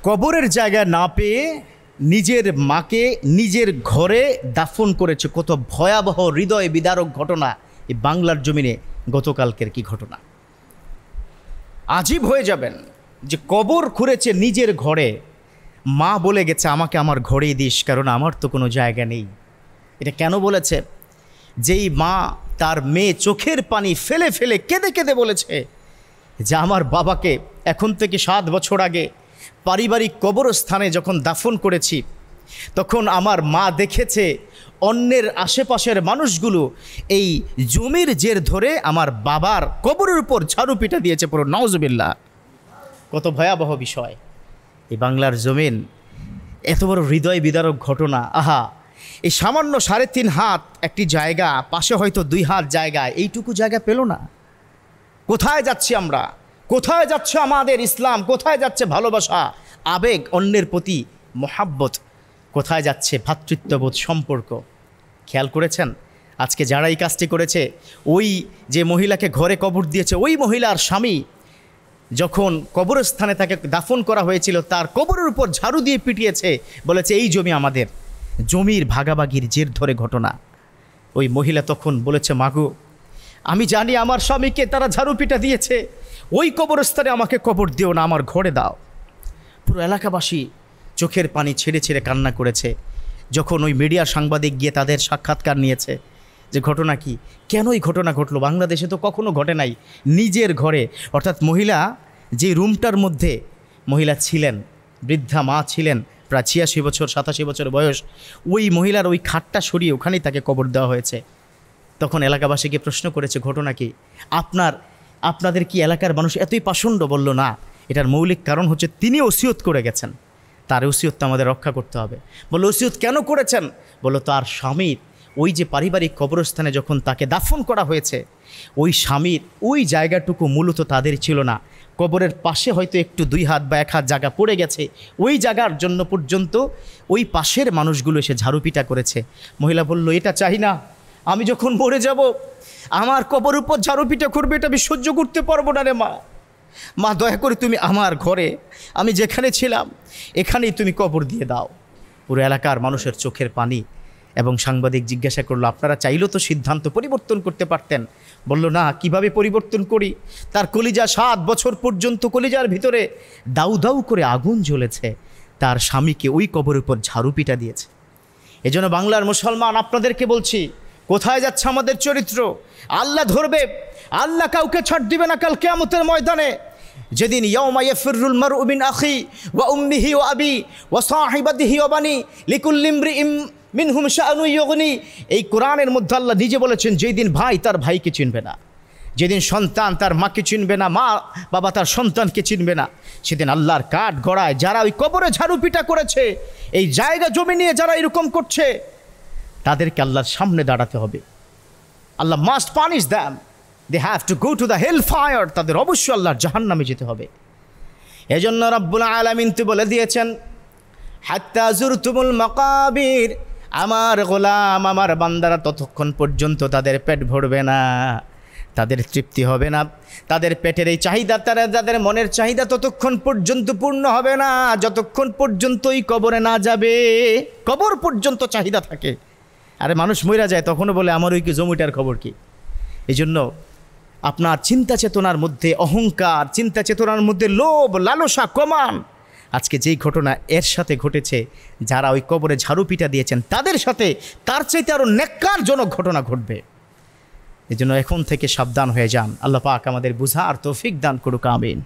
কবরের জায়গা না পেয়ে নিজের মাকে নিজের ঘরে দাফন করেছে। কত ভয়াবহ হৃদয় বিদারক ঘটনা এই বাংলার জমিনে গতকালকের কি ঘটনা। আজীব হয়ে যাবেন যে কবর খুঁড়েছে নিজের ঘরে, মা বলে গেছে আমাকে আমার ঘরেই দিস, কারণ আমার তো কোনো জায়গা নেই। এটা কেন বলেছে? যেই মা তার মেয়ে চোখের পানি ফেলে ফেলে কেঁদে কেঁদে বলেছে যে আমার বাবাকে এখন থেকে 7 বছর আগে পারিবারিক কবরস্থানে যখন দাফন করেছি, তখন আমার মা দেখেছে অন্যের আশেপাশের মানুষগুলো এই জমির জের ধরে আমার বাবার কবরের উপর ঝাড়ু পিটা দিয়েছে। পুরো নাউজুবিল্লাহ, কত ভয়াবহ বিষয়। এই বাংলার জমিন এত বড় হৃদয় বিদারক ঘটনা। আহা, এই সামান্য 3.5 হাত একটি জায়গা, পাশে হয়তো 2 হাত জায়গা, এইটুকু জায়গা পেল না। কোথায় যাচ্ছি আমরা? কোথায় যাচ্ছে আমাদের ইসলাম? কোথায় যাচ্ছে ভালোবাসা, আবেগ, অন্যের প্রতি মহাব্বত? কোথায় যাচ্ছে ভ্রাতৃত্ববোধ, সম্পর্ক? খেয়াল করেছেন আজকে যারা এই কাজটি করেছে? ওই যে মহিলাকে ঘরে কবর দিয়েছে, ওই মহিলার স্বামী যখন কবরস্থানে তাকে দাফন করা হয়েছিল, তার কবরের উপর ঝাড়ু দিয়ে পিটিয়েছে, বলেছে এই জমি আমাদের। জমির ভাগাভাগির জের ধরে ঘটনা। ওই মহিলা তখন বলেছে, মাগো আমি জানি আমার স্বামীকে তারা ঝাড়ু পিটা দিয়েছে, ওই কবরস্থানে আমাকে কবর দিও না, আমার ঘরে দাও। পুরো এলাকাবাসী চোখের পানি ছেড়ে ছেড়ে কান্না করেছে যখন ওই মিডিয়া সাংবাদিক গিয়ে তাদের সাক্ষাৎকার নিয়েছে যে ঘটনা কি, কেন এই ঘটনা ঘটলো। বাংলাদেশে তো কখনো ঘটে নাই। নিজের ঘরে, অর্থাৎ মহিলা যে রুমটার মধ্যে মহিলা ছিলেন, বৃদ্ধা মা ছিলেন, প্রায় 86 বছর 87 বছর বয়স, ওই মহিলার ওই খাটটা সরিয়ে ওখানেই তাকে কবর দেওয়া হয়েছে। তখন এলাকাবাসীকে প্রশ্ন করেছে ঘটনা কি, আপনাদের কি এলাকার মানুষ এতই পাষণ্ড? বলল না, এটার মৌলিক কারণ হচ্ছে তিনি ওসিয়ত করে গেছেন, তার ওসিয়তটা আমাদের রক্ষা করতে হবে। বলল ওসিয়ত কেন করেছেন? বলল তার স্বামীর ওই যে পারিবারিক কবরস্থানে যখন তাকে দাফন করা হয়েছে, ওই স্বামীর ওই জায়গাটুকু মূলত তাদের ছিল না। কবরের পাশে হয়তো একটু 2 হাত বা 1 হাত জায়গা পড়ে গেছে, ওই জায়গার জন্য পর্যন্ত ওই পাশের মানুষগুলো এসে ঝাড়ুপিটা করেছে। মহিলা বলল এটা চাই না, আমি যখন মরে যাব আমার কবর উপর ঝাড়ুপিটা করবে, এটা আমি সহ্য করতে পারবো না রে মা। মা দয়া করে তুমি আমার ঘরে, আমি যেখানে ছিলাম এখানেই তুমি কবর দিয়ে দাও। পুরো এলাকার মানুষের চোখের পানি। এবং সাংবাদিক জিজ্ঞাসা করলো আপনারা চাইলেও তো সিদ্ধান্ত পরিবর্তন করতে পারতেন। বলল না, কিভাবে পরিবর্তন করি? তার কলিজা 7 বছর পর্যন্ত কলিজার ভিতরে দাউ দাউ করে আগুন জ্বলেছে, তার স্বামীকে ওই কবরের উপর ঝাড়ুপিটা দিয়েছে। এজন্য বাংলার মুসলমান আপনাদেরকে বলছি, কোথায় যাচ্ছে আমাদের চরিত্র? আল্লাহ ধরবে, আল্লাহ কাউকে ছাড় দিবে না কাল কিয়ামতের ময়দানে। যেদিন ইয়াউমা ইয়াফিরুল মারউ মিন আখি ওয়া উম্মিহি ওয়া আবি ওয়া সাহিবাতিহি ওয়া বানি লিকুল্লি ইমরিইম মিনহুম শাআনুন ইউগনি। এই কোরআনের মধ্যে আল্লাহ নিজে বলেছেন যেদিন ভাই তার ভাইকে চিনবে না, যেদিন সন্তান তার মাকে চিনবে না, মা বাবা তার সন্তানকে চিনবে না, সেদিন আল্লাহর কাঠ গড়ায় যারা ওই কবরে ঝাড়ুপিটা করেছে, এই জায়গা জমি নিয়ে যারা এরকম করছে, তাদেরকে আল্লাহর সামনে দাঁড়াতে হবে। Allah must punish them, they have to go to the hell fire. তাদের অবশ্যই আল্লাহর জাহান্নামে যেতে হবে। এজন্য রব্বুল আলামিন তো বলে দিয়েছেন হাত্তা যুরতুমুল মাকাবির, আমার গোলাম আমার বান্দারা ততক্ষণ পর্যন্ত তাদের পেট ভরবে না, তাদের তৃপ্তি হবে না, তাদের পেটের এই চাহিদা, তাদের মনের চাহিদা ততক্ষণ পর্যন্ত পূর্ণ হবে না যতক্ষণ পর্যন্ত এই কবরে না যাবে। কবর পর্যন্ত চাহিদা থাকে। আরে মানুষ মইরা যায় তখনও বলে আমার ওই কি জমিটার খবর কি। এই জন্য আপনার চিন্তা চেতনার মধ্যে অহংকার, চিন্তা চেতনার মধ্যে লোভ লালসা কমান। আজকে যেই ঘটনা এর সাথে ঘটেছে, যারা ওই কবরে ঝাড়ুপিটা দিয়েছেন তাদের সাথে তার চাইতে আরও নেক্কারজনক ঘটনা ঘটবে। এই জন্য এখন থেকে সাবধান হয়ে যান। আল্লাহ পাক আমাদের বুঝার তৌফিক দান করুক, আমিন।